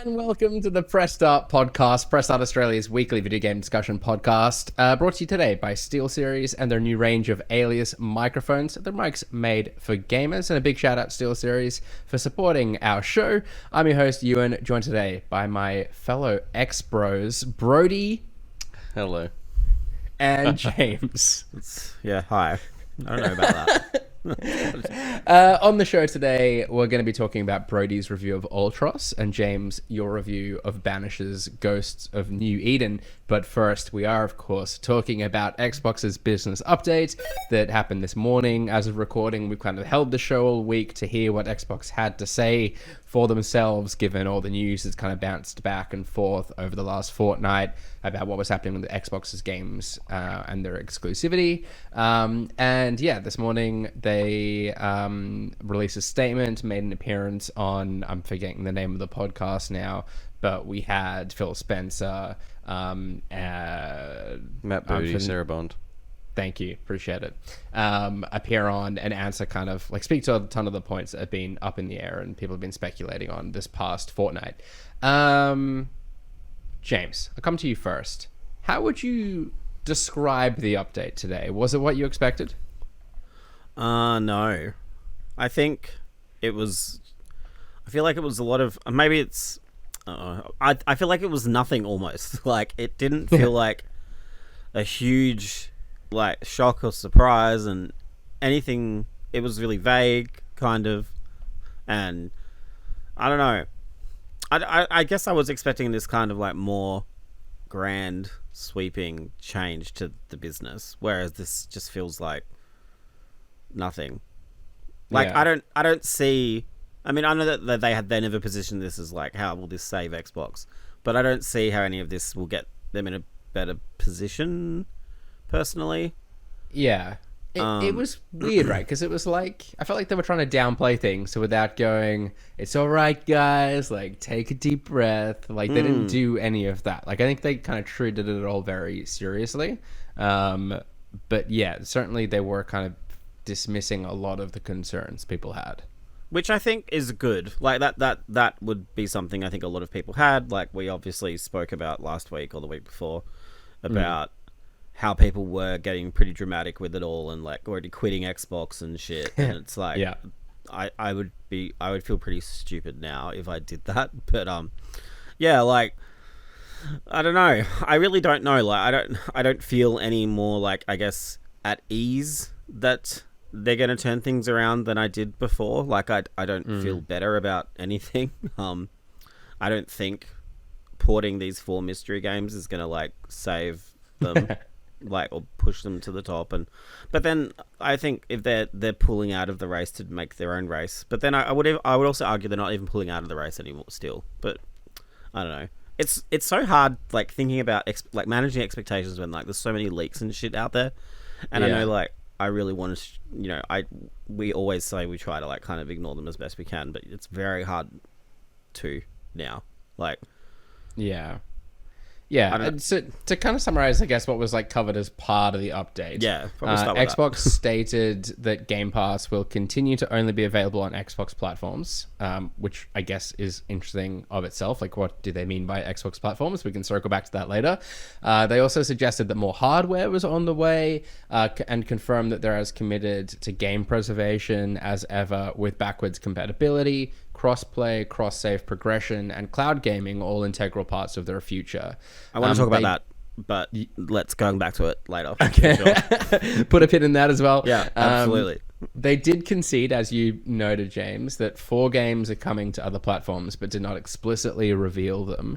And welcome to the Press Start podcast, Press Start Australia's weekly video game discussion podcast, brought to you today by SteelSeries and their new range of Alias microphones. The mics made for gamers, and a big shout out to SteelSeries for supporting our show. I'm your host, Ewan, joined today by my fellow ex-bros, Brodie. Hello. And James. Hi. I don't know about that. On the show today, we're going to be talking about Brodie's review of Ultros and James, your review of Banished's Ghosts of New Eden. But first, we are, of course, talking about Xbox's business update that happened this morning. As of recording, we've kind of held the show all week to hear what Xbox had to say for themselves, given all the news that's kind of bounced back and forth over the last fortnight about what was happening with Xbox's games and their exclusivity. And yeah, this morning they released a statement, made an appearance on, I'm forgetting the name of the podcast now, but we had Phil Spencer, Matt Booty, Sarah Bond. Thank you. Appreciate it. Appear on and answer kind of like speak to a ton of the points that have been up in the air and people have been speculating on this past fortnight. James, I'll come to you first. How would you describe the update today? Was it what you expected? No. I think it was... I feel like it was a lot of... Maybe it's... I feel like it was nothing almost. Like, it didn't feel like a huge... like shock or surprise and anything. It was really vague, kind of, and I don't know. I guess I was expecting this kind of like more grand, sweeping change to the business, whereas this just feels like nothing. Like Yeah. I don't see. I mean, I know that they never positioned this as like, how will this save Xbox, but I don't see how any of this will get them in a better position. Personally, Yeah. It was weird, right? Because it was like, I felt like they were trying to downplay things, so without going, it's all right, guys, like, take a deep breath. Like, they didn't do any of that. Like, I think they kind of treated it all very seriously. But yeah, certainly they were kind of dismissing a lot of the concerns people had. which I think is good. Like that would be something I think a lot of people had. Like we obviously spoke about last week or the week before about how people were getting pretty dramatic with it all and like already quitting Xbox and shit. And it's like, Yeah. I would feel pretty stupid now if I did that. But yeah, like I don't know. I really don't know. Like I don't feel any more like, I guess, at ease that they're going to turn things around than I did before. Like I don't feel better about anything. I don't think porting these 4 mystery games is going to like save them like or push them to the top. But then I think if they're pulling out of the race to make their own race, but then I would also argue they're not even pulling out of the race anymore still. But I don't know. It's so hard like thinking about like managing expectations when like there's so many leaks and shit out there. And I know like I really want to, we always say we try to like kind of ignore them as best we can, but it's very hard to now. Like, Yeah. And so to kind of summarize, I guess, what was like covered as part of the update. Yeah, probably start with Xbox stated that Game Pass will continue to only be available on Xbox platforms, which I guess is interesting of itself. Like, what do they mean by Xbox platforms? We can circle back to that later. They also suggested that more hardware was on the way and confirmed that they're as committed to game preservation as ever with backwards compatibility, cross-play, cross-save progression, and cloud gaming, all integral parts of their future. I want to talk about that, but let's go back to it later. Okay. Sure. Put a pin in that as well. Yeah, absolutely. They did concede, as you noted, James, that 4 games are coming to other platforms, but did not explicitly reveal them.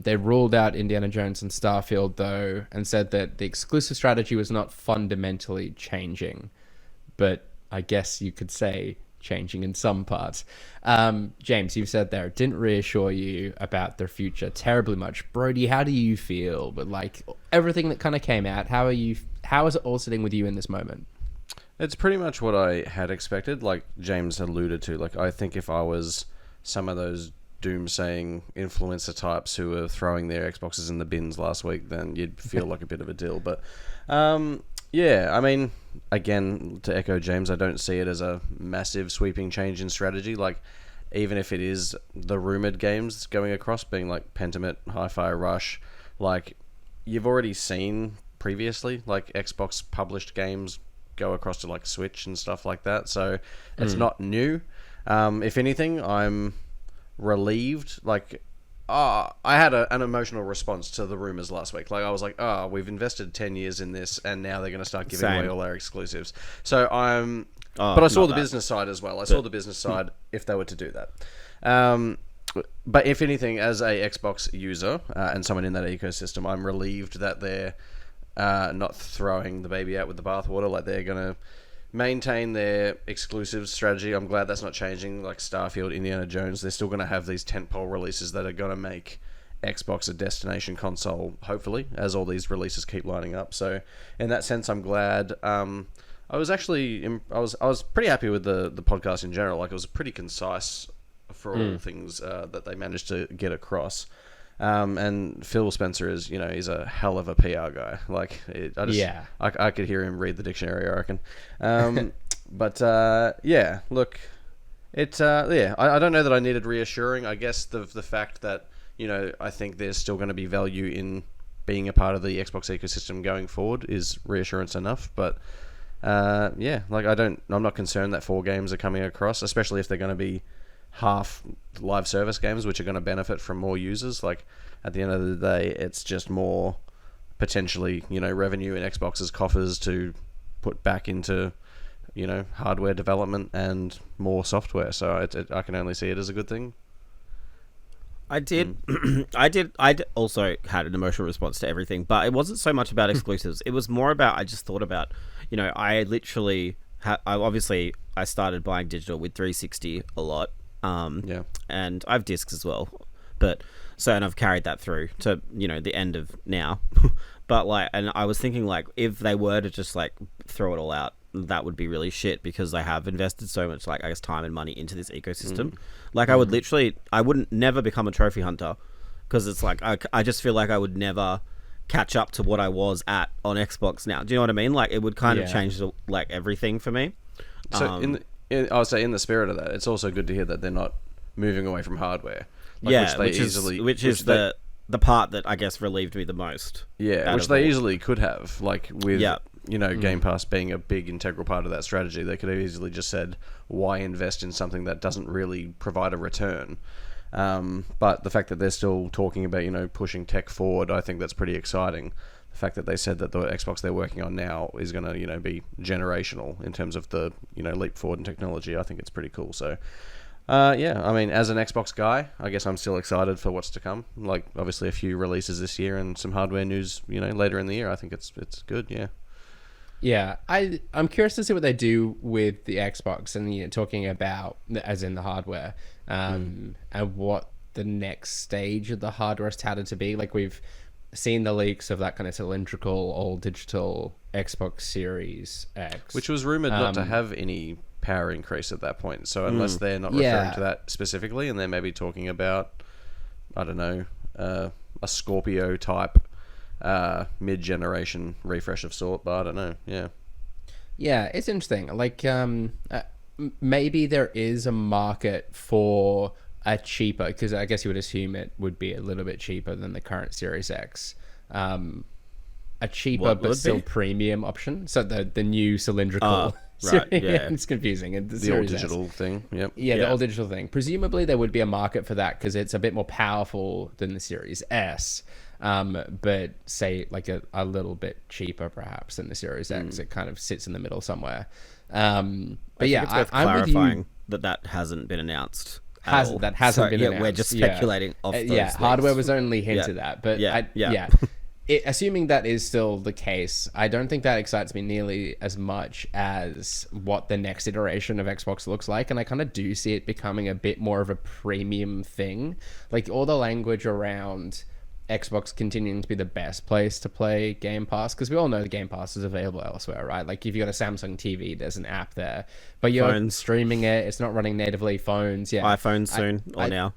They ruled out Indiana Jones and Starfield, though, and said that the exclusive strategy was not fundamentally changing. But I guess you could say changing in some parts. James, you've said there, it didn't reassure you about their future terribly much. Brodie, how do you feel? But like everything that kind of came out, how is it all sitting with you in this moment? It's pretty much what I had expected, like James alluded to. Like, I think if I was some of those doomsaying influencer types who were throwing their Xboxes in the bins last week, then you'd feel like a bit of a dill. But yeah, I mean, again, to echo James, I don't see it as a massive sweeping change in strategy. Like, even if it is the rumored games going across, being like Pentiment, Hi-Fi Rush, like you've already seen previously, like Xbox published games go across to like Switch and stuff like that. So it's not new. If anything, I'm relieved. Like, I had an emotional response to the rumors last week. Like, I was like, we've invested 10 years in this, and now they're going to start giving away all our exclusives. So I'm... but I saw the business side as well. I saw the business side if they were to do that. But if anything, as a Xbox user and someone in that ecosystem, I'm relieved that they're not throwing the baby out with the bathwater. Like, they're going to maintain their exclusive strategy. I'm glad that's not changing. Like Starfield, Indiana Jones, they're still going to have these tentpole releases that are going to make Xbox a destination console, hopefully, as all these releases keep lining up. So in that sense, I'm glad. I was pretty happy with the podcast in general. Like, it was pretty concise for all things that they managed to get across. And Phil Spencer is, he's a hell of a PR guy. Like, I could hear him read the dictionary, I reckon. But look, I don't know that I needed reassuring. I guess the fact that, I think there's still going to be value in being a part of the Xbox ecosystem going forward is reassurance enough. But I'm not concerned that 4 games are coming across, especially if they're going to be half live service games, which are going to benefit from more users. Like, at the end of the day, it's just more potentially, revenue in Xbox's coffers to put back into, hardware development and more software. So I can only see it as a good thing. I did. I also had an emotional response to everything, but it wasn't so much about exclusives. It was more about, I just thought about, I literally, I started buying digital with 360 a lot. And I have discs as well, and I've carried that through to, the end of now. But and I was thinking, if they were to just throw it all out, that would be really shit, because I have invested so much, time and money into this ecosystem. I wouldn't never become a trophy hunter, because it's I just feel like I would never catch up to what I was at on Xbox now. Do you know what I mean? It would kind of change everything for me. So I would say, in the spirit of that, it's also good to hear that they're not moving away from hardware. Which is the part that I guess relieved me the most. Yeah, which they easily could have, with Game Pass being a big integral part of that strategy. They could have easily just said, why invest in something that doesn't really provide a return? But the fact that they're still talking about, pushing tech forward, I think that's pretty exciting. The fact that they said that the Xbox they're working on now is going to, be generational in terms of the, leap forward in technology, I think it's pretty cool. So, as an Xbox guy, I guess I'm still excited for what's to come. Obviously a few releases this year and some hardware news, later in the year. I think it's good, yeah. Yeah, I'm curious to see what they do with the Xbox and talking about, as in the hardware, and what the next stage of the hardware is touted to be. We've seen the leaks of that kind of cylindrical, all digital Xbox Series X, which was rumored not to have any power increase at that point. So unless they're not referring to that specifically, and they're maybe talking about, I don't know, a Scorpio type mid-generation refresh of sort, but I don't know. Yeah, it's interesting. Maybe there is a market for a cheaper, because I guess you would assume it would be a little bit cheaper than the current Series X. A cheaper but still premium option. So the new cylindrical. Right, yeah. It's confusing. And the old digital thing. Yep. Yeah, the old digital thing. Presumably there would be a market for that because it's a bit more powerful than the Series S. But say a little bit cheaper perhaps than the Series X. It kind of sits in the middle somewhere. But it's worth clarifying that hasn't been announced. That hasn't been announced. We're just speculating off those things. Hardware was only hinted at, but assuming that is still the case, I don't think that excites me nearly as much as what the next iteration of Xbox looks like, and I kind of do see it becoming a bit more of a premium thing. All the language around Xbox continuing to be the best place to play Game Pass, because we all know the Game Pass is available elsewhere, right? If you got a Samsung TV, there's an app there, but you're streaming it, it's not running natively. Phones, iPhones soon, now.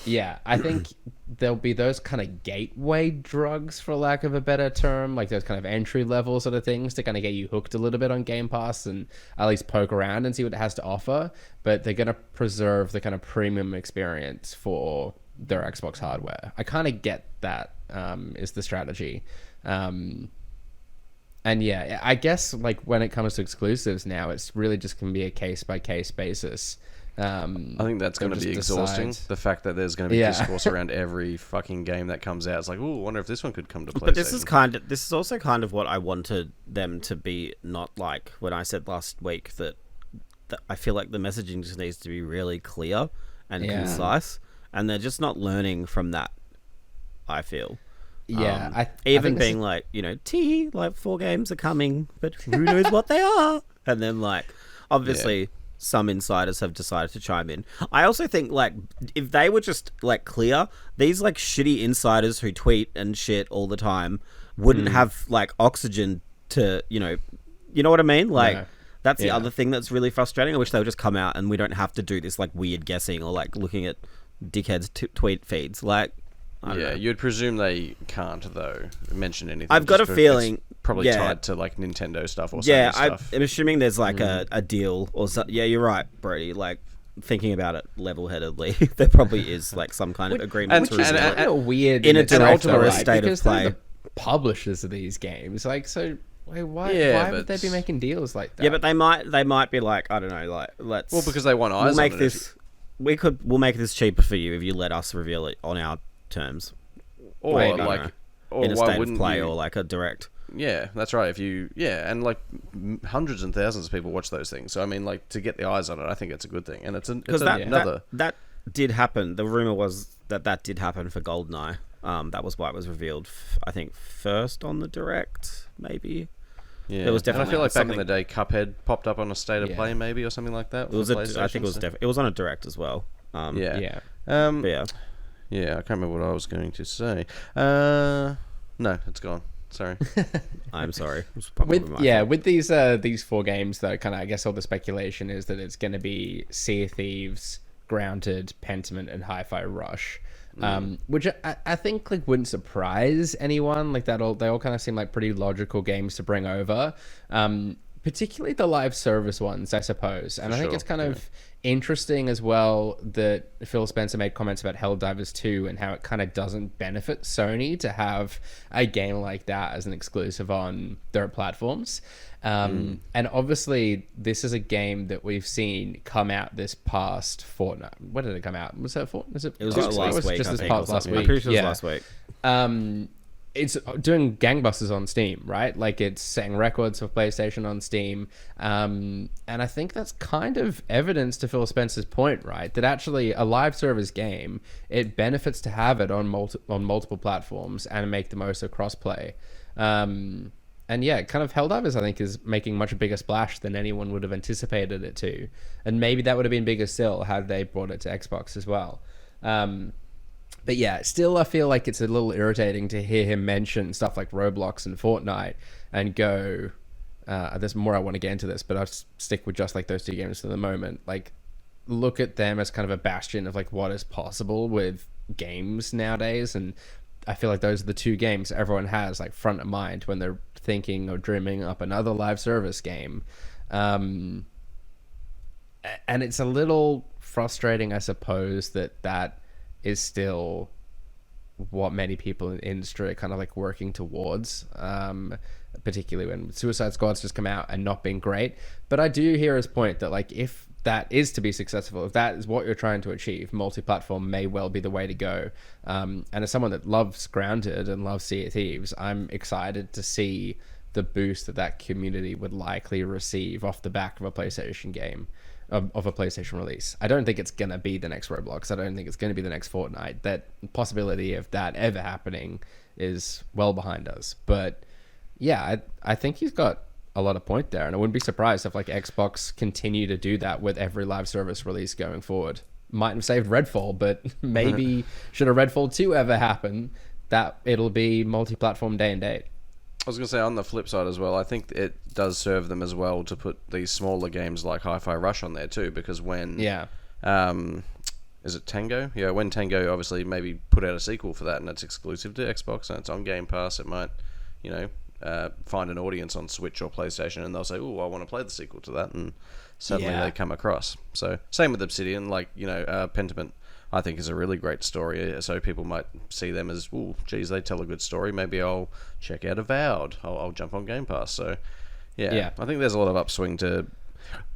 Yeah, I think there'll be those kind of gateway drugs, for lack of a better term, like those kind of entry level sort of things to kind of get you hooked a little bit on Game Pass and at least poke around and see what it has to offer. But they're going to preserve the kind of premium experience for their Xbox hardware. I kind of get that is the strategy. And yeah, I guess like when it comes to exclusives now, it's really just going to be a case by case basis. I think that's going to be exhausting. The fact that there's going to be discourse around every fucking game that comes out. It's like, oh, I wonder if this one could come to PlayStation. But this is also kind of what I wanted them to be. Not like when I said last week that I feel like the messaging just needs to be really clear and concise, and they're just not learning from that. I feel. Yeah, I think being like, like 4 games are coming, but who knows what they are? And then like, obviously. Some insiders have decided to chime in. I also think, like, if they were just, like, clear, these, like, shitty insiders who tweet and shit all the time wouldn't have, like, oxygen to, you know what I mean? Like, that's the other thing that's really frustrating. I wish they would just come out and we don't have to do this, like, weird guessing or, like, looking at dickheads' tweet feeds. Like, I don't know. You'd presume they can't, though, mention anything. I've got a feeling... It's probably tied to, like, Nintendo stuff or Sony stuff. I'm assuming there's, like, a deal or something. Yeah, you're right, Brodie. Like, thinking about it level-headedly, there probably is, like, some kind of agreement. Which is kind of weird in a direct or a state because of play. They're the publishers of these games. Like, so... Wait, why would they be making deals like that? Yeah, but they might be like, I don't know, like, let's... Well, because they want eyes we'll make on this, it. We'll make this cheaper for you if you let us reveal it on our terms. Or maybe, like... Or in a why state of wouldn't play you... or like a direct... Yeah, that's right. If you... Yeah, and like hundreds and thousands of people watch those things. So, I mean, like, to get the eyes on it, I think it's a good thing. And it's another... That did happen. The rumor was that did happen for GoldenEye. That was why it was revealed, I think, first on the direct, maybe... Yeah, there was definitely. And I feel like back in the day, Cuphead popped up on a state of play, maybe, or something like that. It was. I think it was. It was on a direct as well. Yeah. Yeah. Yeah. I can't remember what I was going to say. No, it's gone. Sorry. I'm sorry. With these 4 games, though, kind of, I guess all the speculation is that it's going to be Sea of Thieves, Grounded, Pentiment, and Hi-Fi Rush. Which I think like wouldn't surprise anyone. Like they all kind of seem like pretty logical games to bring over. Particularly the live service ones, I suppose. And I think it's kind of interesting as well that Phil Spencer made comments about Helldivers 2 and how it kind of doesn't benefit Sony to have a game like that as an exclusive on their platforms. And obviously this is a game that we've seen come out this past fortnight. When did it come out? Was that it was last week? Just this past last week. I'm pretty sure it was last week. It's doing gangbusters on Steam, right? Like it's setting records for PlayStation on Steam. And I think that's kind of evidence to Phil Spencer's point, right? That actually a live service game, it benefits to have it on multiple platforms and make the most of crossplay. And yeah, kind of Helldivers, I think, is making much bigger splash than anyone would have anticipated it to. And maybe that would have been bigger still had they brought it to Xbox as well. But yeah, still I feel like it's a little irritating to hear him mention stuff like Roblox and Fortnite and go, there's more I want to get into this, but I'll stick with just like those 2 games for the moment. Like, look at them as kind of a bastion of like what is possible with games nowadays. And I feel like those are the 2 games everyone has like front of mind when they're thinking or dreaming up another live service game. And it's a little frustrating, I suppose, that is still what many people in the industry are kind of like working towards, particularly when Suicide Squad's just come out and not been great. But I do hear his point that like if that is to be successful, if that is what you're trying to achieve, multi-platform may well be the way to go. And as someone that loves Grounded and loves Sea of Thieves, I'm excited to see the boost that community would likely receive off the back of a PlayStation game, of a PlayStation release. I don't think it's going to be the next Roblox. I don't think it's going to be the next Fortnite. That possibility of that ever happening is well behind us. But yeah, I think he's got a lot of point there, and I wouldn't be surprised if like Xbox continue to do that with every live service release going forward. Might have saved Redfall, but maybe should a Redfall 2 ever happen, that it'll be multi-platform day and date. I was going to say, on the flip side as well, I think it does serve them as well to put these smaller games like Hi-Fi Rush on there too, because when is it Tango? Yeah, when Tango obviously maybe put out a sequel for that and it's exclusive to Xbox and it's on Game Pass, it might, you know, find an audience on Switch or PlayStation and they'll say, oh, I want to play the sequel to that, and suddenly they come across. So same with Obsidian, like, you know, Pentiment I think is a really great story, so people might see them as, oh, geez, they tell a good story, maybe I'll check out Avowed, I'll jump on Game Pass. So yeah, I think there's a lot of upswing to...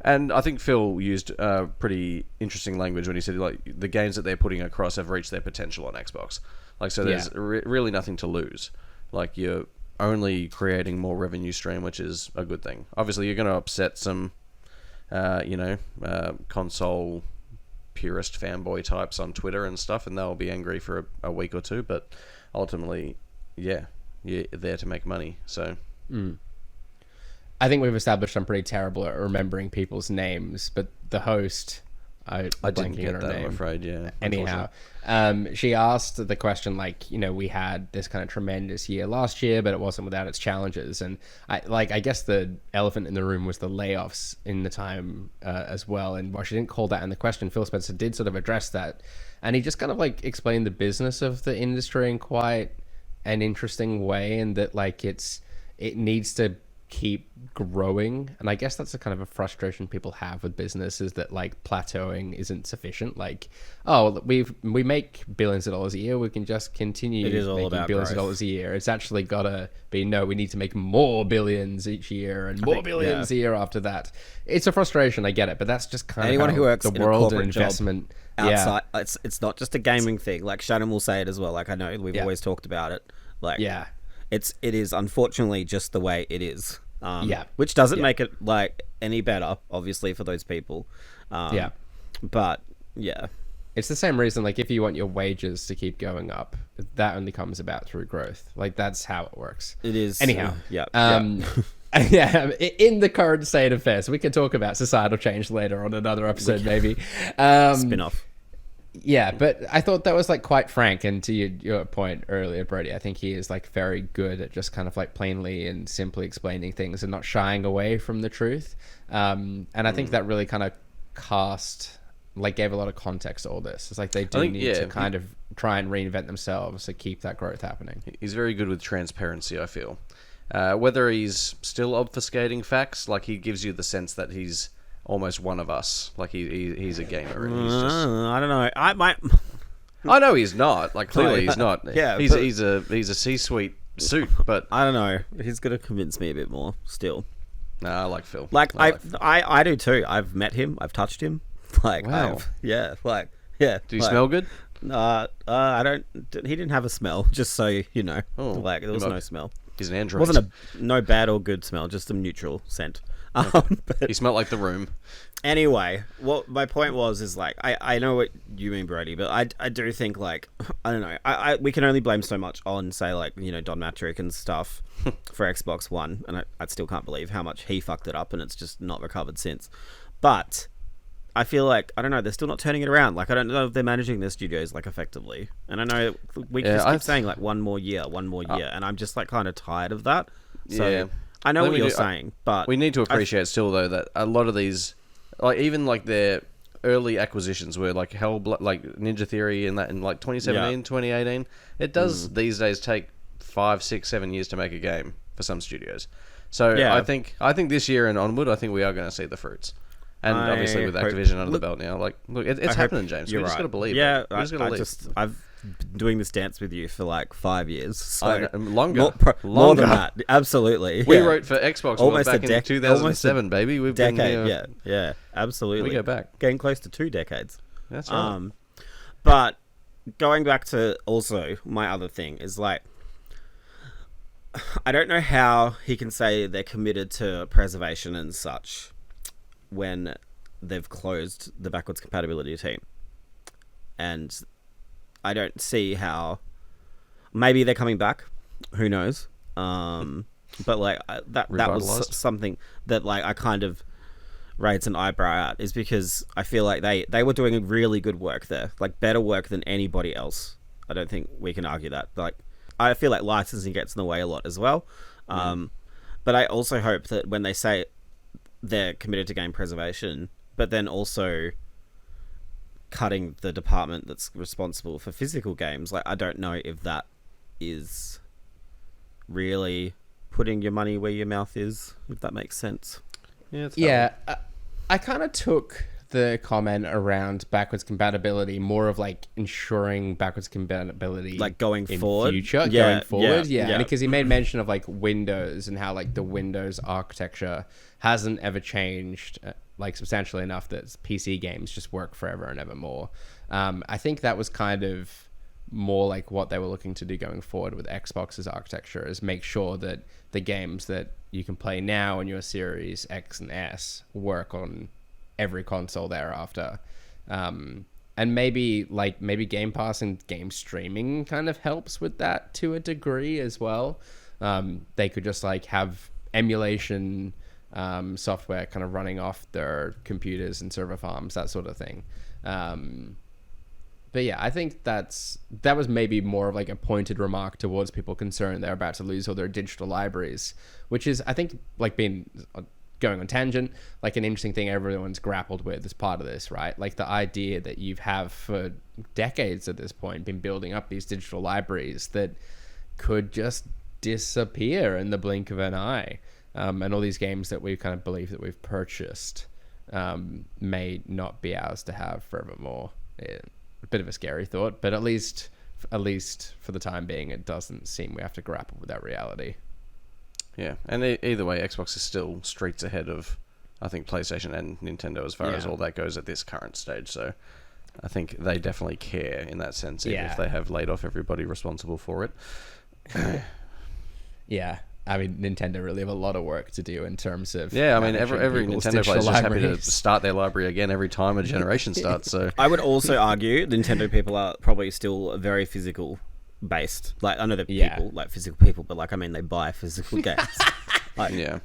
And I think Phil used pretty interesting language when he said, like, the games that they're putting across have reached their potential on Xbox. Like, so there's really nothing to lose. Like, you're only creating more revenue stream, which is a good thing. Obviously, you're going to upset some, console purist fanboy types on Twitter and stuff, and they'll be angry for a week or two, but ultimately, yeah, you're there to make money, so... I think we've established I'm pretty terrible at remembering people's names, but the host, I didn't get that, I'm afraid, yeah. Anyhow, she asked the question, like, you know, we had this kind of tremendous year last year, but it wasn't without its challenges. And I guess the elephant in the room was the layoffs in the time as well. And while she didn't call that in the question, Phil Spencer did sort of address that. And he just kind of like explained the business of the industry in quite an interesting way, and that like it needs to keep growing. And I guess that's a kind of a frustration people have with business, is that like plateauing isn't sufficient. Like, oh, we make billions of dollars a year, we can just continue making billions of dollars a year. It's actually gotta be, no, we need to make more billions each year and more billions a year after that. It's a frustration, I get it, but that's just kind anyone of who works the in world a and corporate investment outside, it's not just a gaming thing. Like Shannon will say it as well, like I know we've always talked about it, like it is unfortunately just the way it is. Which doesn't make it like any better, obviously, for those people. But it's the same reason. Like, if you want your wages to keep going up, that only comes about through growth. Like, that's how it works. It is. Anyhow, in the current state of affairs, we can talk about societal change later on another episode, maybe. Spin-off. Yeah, but I thought that was like quite frank, and to your point earlier, Brodie, I think he is like very good at just kind of like plainly and simply explaining things and not shying away from the truth. And I think that really kind of gave a lot of context to all this. It's like they do need to kind of try and reinvent themselves to keep that growth happening. He's very good with transparency, I feel. Whether he's still obfuscating facts, like he gives you the sense that he's almost one of us, like he's a gamer. And he's just... I don't know. I might. I know he's not. Like clearly he's not. Yeah, he's a C-suite suit, but I don't know. He's gonna convince me a bit more still. Nah, I like Phil. Like I do too. I've met him. I've touched him. Like wow. Do you smell good? I don't. He didn't have a smell. Just so you know. Like there was no smell. He's an android. It wasn't no bad or good smell. Just a neutral scent. But he smelled like the room. Anyway, what my point was like I know what you mean, Brodie, but I do think like I don't know. We can only blame so much on say like Don Matrick and stuff for Xbox One, and I still can't believe how much he fucked it up, and it's just not recovered since. But I feel like I don't know. They're still not turning it around. Like I don't know if they're managing their studios like effectively. And I know we just keep saying like one more year, and I'm just like kind of tired of that. So I know what you're saying, but we need to appreciate still though that a lot of these, like even like their early acquisitions were like like Ninja Theory and that in like 2017, 2018. It does these days take 5, 6, 7 years to make a game for some studios. So I think this year and onward, I think we are going to see the fruits. And obviously with Activision under the belt now, like look, it's happening, James. We just got to believe. Yeah, it. I've been doing this dance with you for like 5 years. So longer more than that. Absolutely. We wrote for Xbox almost back in 2007, baby. We've been here. Yeah, absolutely. We go back. Getting close to 2 decades. That's right. But going back to also my other thing is like, I don't know how he can say they're committed to preservation and such when they've closed the backwards compatibility team. And I don't see how. Maybe they're coming back. Who knows? But like that was something that like I kind of raised an eyebrow at, is because I feel like they were doing really good work there, like better work than anybody else. I don't think we can argue that. Like I feel like licensing gets in the way a lot as well. But I also hope that when they say they're committed to game preservation, but then also cutting the department that's responsible for physical games. Like, I don't know if that is really putting your money where your mouth is, if that makes sense. Yeah, it's I kind of took the comment around backwards compatibility more of like ensuring backwards compatibility, Like going in forward? future, Yeah, going forward, yeah, yeah. yeah. Because he made mention of like Windows and how like the Windows architecture hasn't ever changed like substantially enough that PC games just work forever and ever more. I think that was kind of more like what they were looking to do going forward with Xbox's architecture, is make sure that the games that you can play now on your Series X and S work on every console thereafter. And maybe Game Pass and game streaming kind of helps with that to a degree as well. They could just like have emulation software kind of running off their computers and server farms, that sort of thing. But yeah, I think that was maybe more of like a pointed remark towards people concerned they're about to lose all their digital libraries, which is, I think, like being going on tangent, like an interesting thing everyone's grappled with as part of this, right? Like the idea that you've have for decades at this point been building up these digital libraries that could just disappear in the blink of an eye. And all these games that we kind of believe that we've purchased may not be ours to have forevermore. Yeah, a bit of a scary thought, but at least for the time being, it doesn't seem we have to grapple with that reality. Yeah, and either way, Xbox is still streets ahead of, I think, PlayStation and Nintendo as far as all that goes at this current stage. So I think they definitely care in that sense, even if they have laid off everybody responsible for it. Yeah. I mean, Nintendo really have a lot of work to do in terms of... Yeah, I mean, every Nintendo player is just happy to start their library again every time a generation starts. So I would also argue Nintendo people are probably still very physical based. Like, I know they're people, like physical people, but like, I mean, they buy physical games. Like, yeah.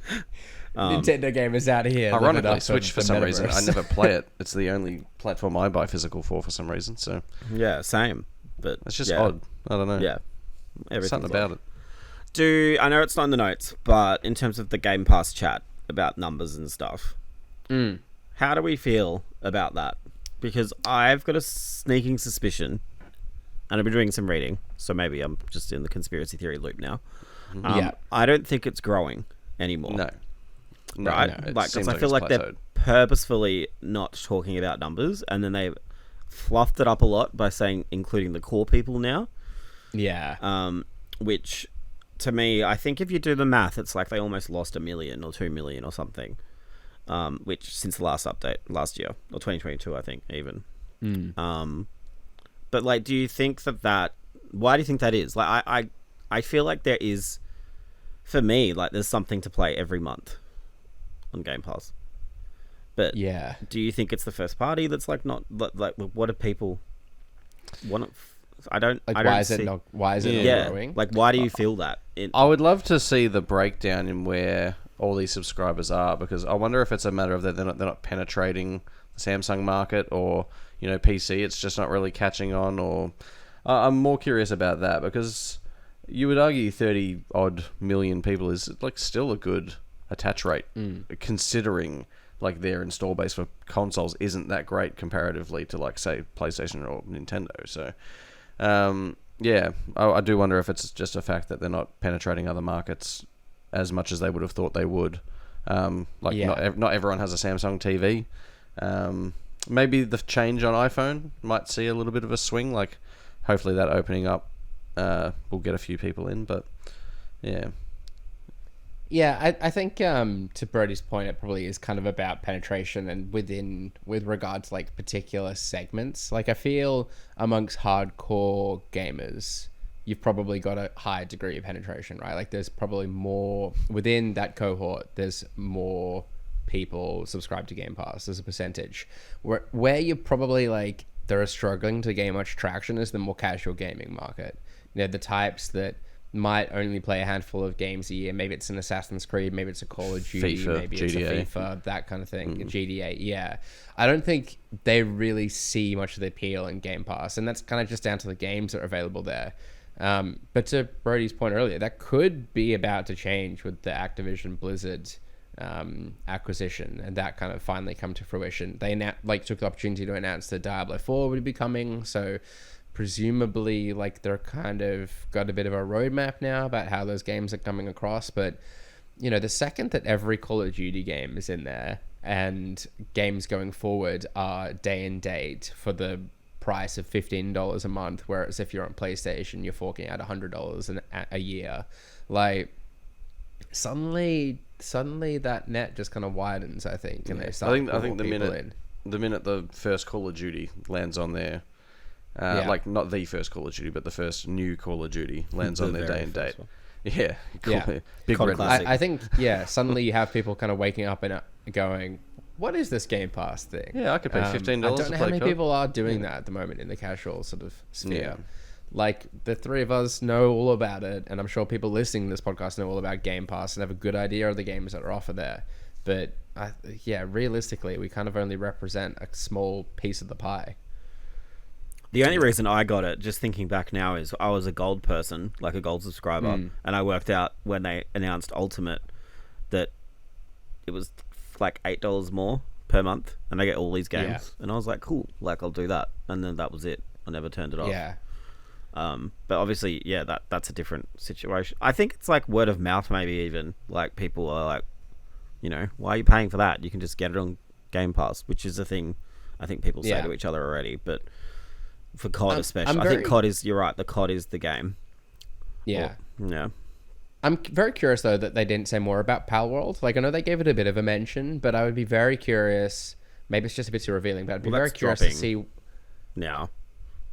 Nintendo gamers out here. Ironically, Switch for some reason, I never play it. It's the only platform I buy physical for some reason. So yeah, same. But it's just odd. I don't know. Yeah, something about it. I know it's not in the notes, but in terms of the Game Pass chat about numbers and stuff, how do we feel about that? Because I've got a sneaking suspicion, and I've been doing some reading, so maybe I'm just in the conspiracy theory loop now. I don't think it's growing anymore. No, right? No, like, because I feel like they're purposefully not talking about numbers, and then they fluffed it up a lot by saying including the core people now. Yeah. Which, to me, I think if you do the math, it's like they almost lost 1 million or 2 million or something. Which since the last update last year, or 2022, I think even. But like, do you think that? Why do you think that is? Like, I feel like there is, for me, like there's something to play every month on Game Pass. But yeah, do you think it's the first party that's like not like what do people want? I don't. Like, I don't why is see, it not? Why is it not growing? Like, why do you feel that? I would love to see the breakdown in where all these subscribers are, because I wonder if it's a matter of that they're not penetrating the Samsung market, or PC. It's just not really catching on, or I'm more curious about that, because you would argue 30 odd million people is like still a good attach rate, considering like their install base for consoles isn't that great comparatively to like say PlayStation or Nintendo. So yeah, I do wonder if it's just a fact that they're not penetrating other markets as much as they would have thought they would. Not everyone has a Samsung TV. Maybe the change on iPhone might see a little bit of a swing. Like, hopefully that opening up will get a few people in. But yeah. Yeah, I think to Brodie's point, it probably is kind of about penetration and with regards to like particular segments. Like, I feel amongst hardcore gamers, you've probably got a higher degree of penetration, right? Like, there's probably more within that cohort. There's more people subscribe to Game Pass as a percentage. Where you're probably like they're struggling to gain much traction is the more casual gaming market. The types that might only play a handful of games a year. Maybe it's an Assassin's Creed, maybe it's a Call of Duty, FIFA, maybe GTA. it's a FIFA, that kind of thing. GTA, yeah. I don't think they really see much of the appeal in Game Pass, and that's kind of just down to the games that are available there. But to Brodie's point earlier, that could be about to change with the Activision Blizzard acquisition, and that kind of finally come to fruition. They took the opportunity to announce that Diablo 4 would be coming, so presumably they're kind of got a bit of a roadmap now about how those games are coming across. But the second that every Call of Duty game is in there, and games going forward are day and date for the price of $15 a month, whereas if you're on PlayStation you're forking out $100 a year, suddenly that net just kind of widens, I think, and they start. I think the minute the first Call of Duty lands on there, not the first Call of Duty, but the first new Call of Duty lands on their day and date. Yeah, cool. Yeah. Big red. I think suddenly you have people kind of waking up and going, what is this Game Pass thing? Yeah, I could pay $15. I don't know how many people are doing that at the moment in the casual sort of sphere. The three of us know all about it, and I'm sure people listening to this podcast know all about Game Pass and have a good idea of the games that are offered there. But realistically, we kind of only represent a small piece of the pie. The only reason I got it, just thinking back now, is I was a gold person, like a gold subscriber, and I worked out when they announced Ultimate that it was $8 more per month, and I get all these games, and I was like, cool, I'll do that, and then that was it. I never turned it off. Yeah. But obviously, that's a different situation. I think it's word of mouth, maybe even. People are why are you paying for that? You can just get it on Game Pass, which is a thing I think people say to each other already. But for COD especially, I think COD is, you're right, the COD is the game. Yeah. Yeah. I'm very curious, though, that they didn't say more about Palworld. I know they gave it a bit of a mention, but I would be very curious. Maybe it's just a bit too revealing, but I'd be very curious to see. Now,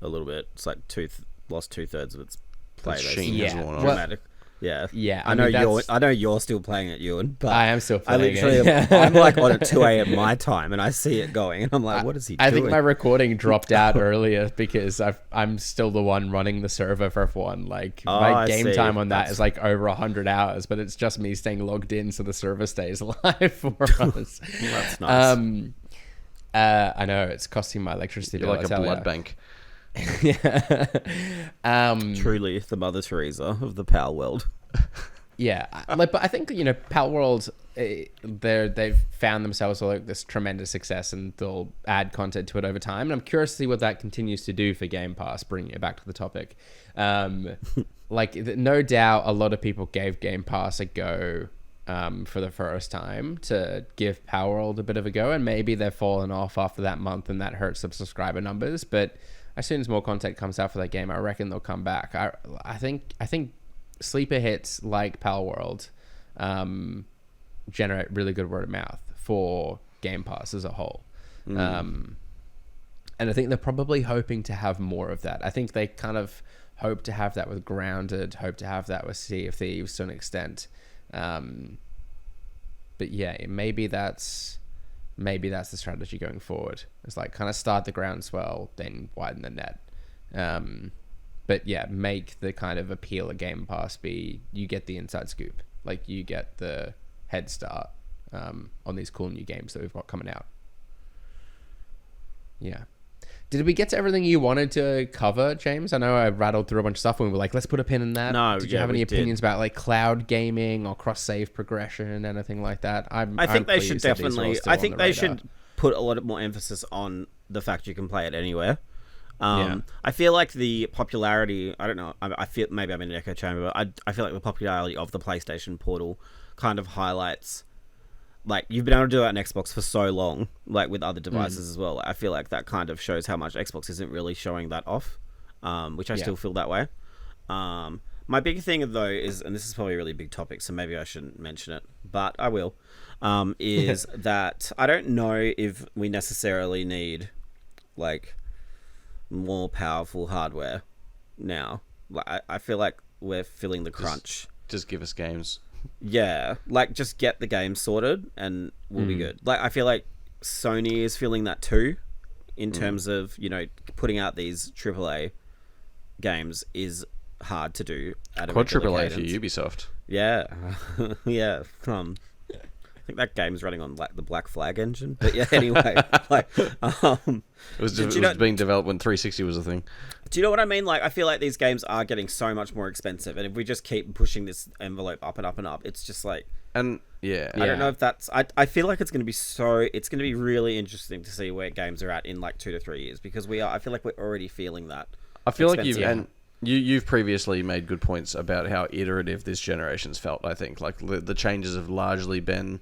a little bit. It's lost 2/3 of its play. Dramatic. Yeah. I know you're still playing it, Ewan, but I am still playing it. I'm on at 2 a.m. my time, and I see it going, and I'm like, what is he doing? I think my recording dropped out earlier because I'm still the one running the server for F1. My game time on that is over 100 hours, but it's just me staying logged in so the server stays alive for us. That's nice. I know, it's costing my electricity bill. You're like a blood bank. Truly the Mother Teresa of the Pal world. But I think Pal World, they've found themselves this tremendous success, and they'll add content to it over time. And I'm curious to see what that continues to do for Game Pass. Bringing it back to the topic, no doubt a lot of people gave Game Pass a go for the first time to give Pal World a bit of a go, and maybe they've fallen off after that month, and that hurts the subscriber numbers. But as soon as more content comes out for that game, I reckon they'll come back. I think sleeper hits like Palworld generate really good word of mouth for Game Pass as a whole. And I think they're probably hoping to have more of that. I think they kind of hope to have that with Grounded, hope to have that with Sea of Thieves to an extent. But maybe that's the strategy going forward. It's kind of start the groundswell, then widen the net. But make the kind of appeal of Game Pass be you get the inside scoop, you get the head start on these cool new games that we've got coming out. Yeah. Did we get to everything you wanted to cover, James? I know I rattled through a bunch of stuff when we were let's put a pin in that. No, did you have any opinions about cloud gaming or cross-save progression, anything like that? I think they should definitely. I think they should put a lot more emphasis on the fact you can play it anywhere. I feel like the popularity, I don't know, I feel maybe I'm in an echo chamber, but I feel like the popularity of the PlayStation Portal kind of highlights, you've been able to do that on Xbox for so long, with other devices as well. I feel like that kind of shows how much Xbox isn't really showing that off, which I still feel that way. My big thing, though, is, and this is probably a really big topic, so maybe I shouldn't mention it, but I will, is that I don't know if we necessarily need, more powerful hardware now. I feel like we're feeling the crunch. Just give us games. Yeah, just get the game sorted and we'll be good. I feel like Sony is feeling that too, in terms of putting out these AAA games is hard to do at a Quad regular AAA cadence. for Ubisoft. Yeah, yeah. think that game's running on like the Black Flag engine. But yeah, anyway, like, It was being developed when 360 was a thing. do you know what I mean? Like, I feel like these games are getting so much more expensive, and if we just keep pushing this envelope up and up and up, it's just like, And yeah, I don't know if that's. I feel like it's going to be really interesting to see where games are at in like 2 to 3 years, because I feel like we're already feeling that. I feel like you've previously made good points about how iterative this generation's felt. I think like the changes have largely been,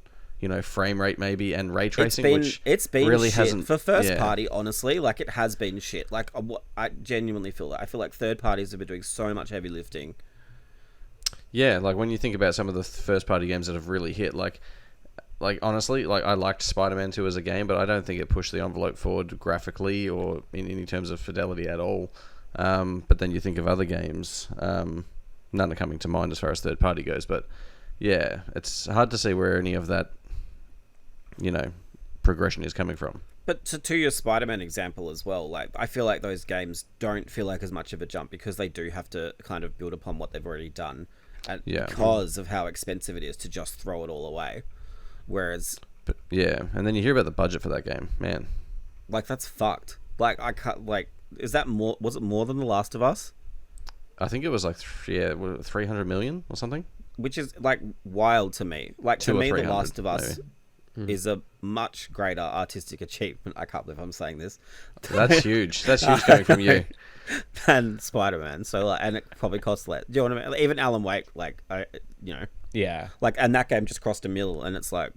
frame rate maybe and ray tracing, it's been really shit hasn't for first party. Honestly, like it has been shit. Like I genuinely feel that. I feel like third parties have been doing so much heavy lifting. Yeah, like when you think about some of the first party games that have really hit, like honestly, like I liked Spider-Man 2 as a game, but I don't think it pushed the envelope forward graphically or in any terms of fidelity at all. But then you think of other games, none are coming to mind as far as third party goes, but yeah, it's hard to see where any of that, progression is coming from. But to your Spider-Man example as well, like I feel like those games don't feel like as much of a jump because they do have to kind of build upon what they've already done, and because of how expensive it is to just throw it all away. Whereas, and then you hear about the budget for that game, man. Like that's fucked. Like I can't. Like, is that more? Was it more than The Last of Us? I think it was like 300 million or something. Which is like wild to me. Like to me, The Last of Us maybe is a much greater artistic achievement. I can't believe I'm saying this. That's huge. That's huge coming from you. Than Spider-Man. So like, and it probably costs less. Do you know what I mean? Even Alan Wake, like Yeah. like, and that game just crossed 1 million, and it's like,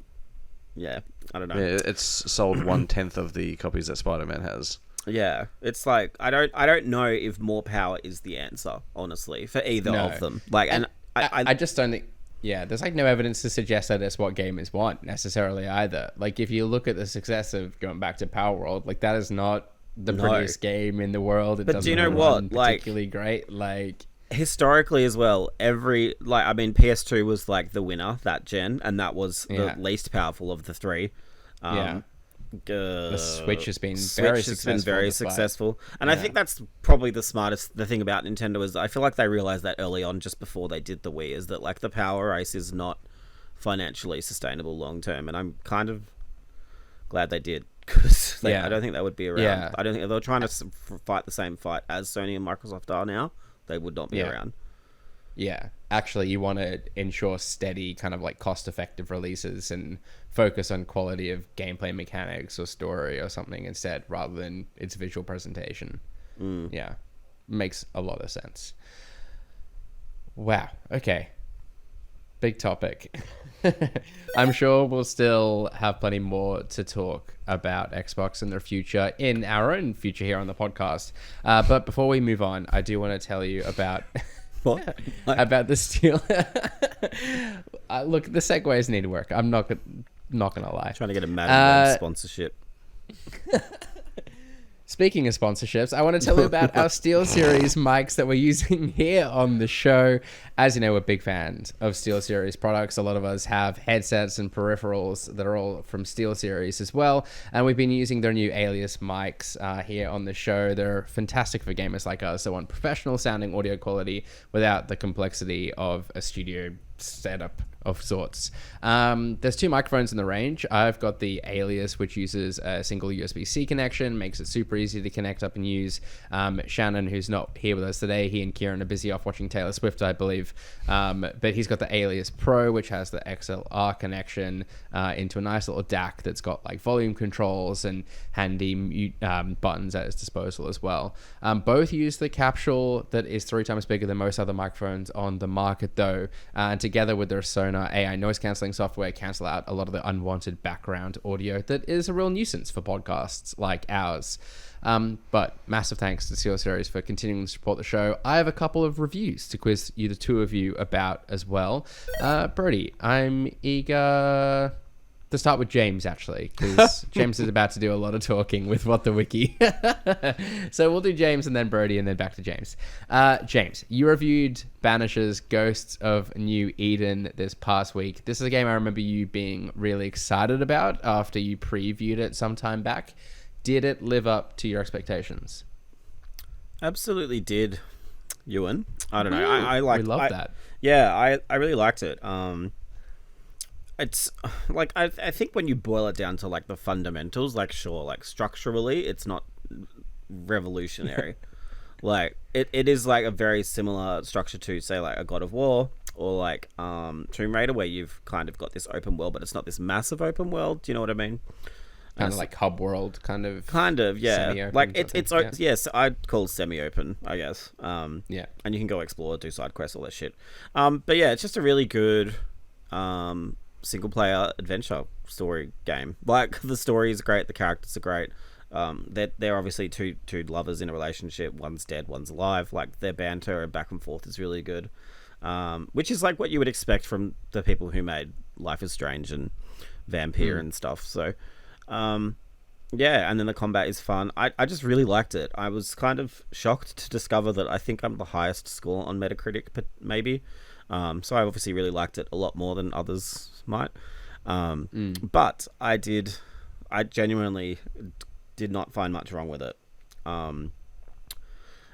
I don't know. Yeah, it's sold 1/10 of the copies that Spider-Man has. Yeah, it's like I don't know if more power is the answer, honestly, for either of them. Like, and I just don't think. Yeah, there's like no evidence to suggest that that's what gamers want necessarily either. Like if you look at the success of going back to Power World, like that is not the prettiest game in the world. It but do you know what? Particularly great. Like historically as well, PS2 was like the winner that gen, and that was the least powerful of the three. The Switch has been very successful. And I think that's probably the thing about Nintendo is I feel like they realized that early on, just before they did the Wii, is that like the power race is not financially sustainable long term, and I'm kind of glad they did, because I don't think they would be around. I don't think if they were trying to fight the same fight as Sony and Microsoft are now, they would not be around. Yeah, actually, you want to ensure steady, kind of like cost-effective releases and focus on quality of gameplay mechanics or story or something instead, rather than its visual presentation. Yeah, makes a lot of sense. Wow. Okay. Big topic. I'm sure we'll still have plenty more to talk about Xbox in the future, in our own future here on the podcast. But before we move on, I do want to tell you about... What? About the Steel. Look, the segues need work. I'm not gonna lie. Trying to get a Madden sponsorship. Speaking of sponsorships, I want to tell you about our SteelSeries mics that we're using here on the show. As you know, we're big fans of SteelSeries products. A lot of us have headsets and peripherals that are all from SteelSeries as well. And we've been using their new Alias mics here on the show. They're fantastic for gamers like us that want professional sounding audio quality without the complexity of a studio setup of sorts. There's 2 microphones in the range. I've got the Alias, which uses a single USB-C connection, makes it super easy to connect up and use. Shannon, who's not here with us today, he and Kieran are busy off watching Taylor Swift, I believe. But he's got the Alias Pro, which has the XLR connection into a nice little DAC that's got like volume controls and handy mute buttons at its disposal as well. Both use the capsule that is 3 times bigger than most other microphones on the market, though, and together with their Sonar AI noise cancelling software, cancel out a lot of the unwanted background audio that is a real nuisance for podcasts like ours. But massive thanks to SteelSeries for continuing to support the show. I have a couple of reviews to quiz you, the 2 of you, about as well. Brodie, I'm eager to start with James, actually, because James is about to do a lot of talking with What the Wiki. So we'll do James and then Brodie and then back to James. James, you reviewed Banished's Ghosts of New Eden this past week. This is a game I remember you being really excited about after you previewed it some time back. Did it live up to your expectations? Absolutely did, Ewan. I don't know. I love that. Yeah, I really liked it. it's like I think when you boil it down to like the fundamentals, like sure, like structurally, it's not revolutionary. Like it is like a very similar structure to say like a God of War or like Tomb Raider, where you've kind of got this open world, but it's not this massive open world. Do you know what I mean? Kind of like hub world, kind of yeah. semi-open Like sort of thing. yes, I'd call semi-open, I guess. Yeah. And you can go explore, do side quests, all that shit. But yeah, it's just a really good single player adventure story game. Like the story is great, the characters are great. They're obviously two lovers in a relationship. One's dead, one's alive. Like their banter and back and forth is really good. Which is like what you would expect from the people who made Life is Strange and Vampire and stuff. So yeah, and then the combat is fun. I just really liked it. I was kind of shocked to discover that I think I'm the highest score on Metacritic, but maybe. So I obviously really liked it a lot more than others might. But I genuinely did not find much wrong with it. And